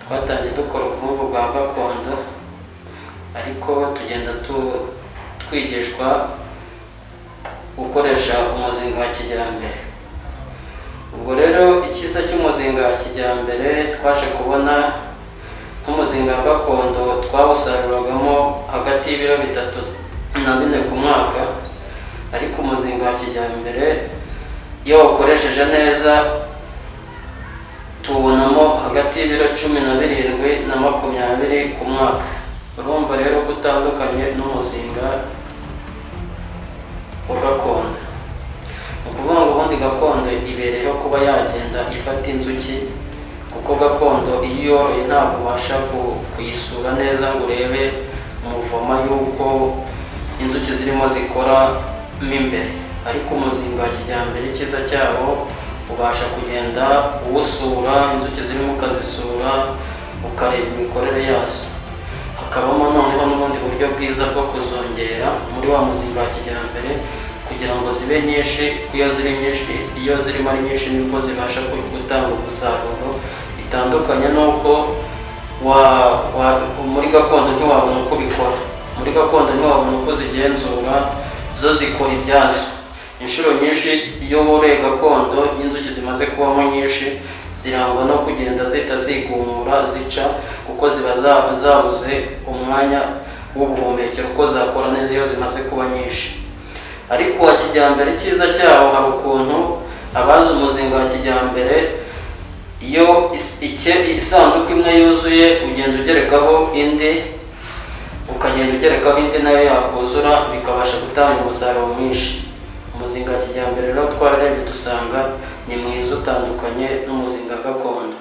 twatangiye dukora ubuvumvu bwa gakondo, ariko tugenda twigishwa gukoresha umuzinga wa kijyambere. Ubwo rero icyiza cy'umuzinga wa kijyambere twaje kubona nk'umuzinga wa gakondo twawusaruragamo hagati y'ibiro 3 na 4 ku mwaka, ariko umuzinga wa kijyambere iyo wakoresheje neza tubonamo hagati y'ibiro 17 na 20 ku mwaka. Urumva rero gutandukanye n'umuzinga wa gakondo. Ukuvuga ngo ubundi gakondo ibereyeho kuba yagenda ifata inzuki, kuko gakondo iyo yoroye ntabwo ubasha kuyisura neza ngo urebe umuvoma yuko inzuki zirimo zikora mo imbere. Ariko umuzinga wa kijyambere icyiza cyawo ubasha kugenda uwusura, inzuki zirimo ukazisura ukareba imikorere yazo. Hakabamo noneho n'ubundi buryo bwiza bwo kuzongera muri wa muzinga wa kijyambere kugira ngo zibe nyinshi. Iyo zirimo ari nyinshi nibwo zibasha gutanga umusaruro. Bitandukanye n'uko muri gakondo ntiwabona uko bikora. Muri gakondo ntiwabona uko zigenzura, zo zikora ibyazo. Inshuro nyinshi iyo woroye gakondo y'inzuki zimaze kubamo nyinshi, zirangwa no kugenda zigumura zica, kuko ziba zabuze umwanya w'ubuhumekero uko zakora neza iyo zimaze kuba nyinshi. Ariko wa kijyambere icyiza cyawo hari ukuntu abazi umuzinga wa kijyambere, iyo isanduku imwe yuzuye ugenda ugerekaho indi, ukagenda ugerekaho indi nayo yakuzura, bikabasha gutanga umusaruro mwinshi. Umuzinga wa kijyambere rero twararebye dusanga ni mwiza utandukanye n'umuzinga gakondo.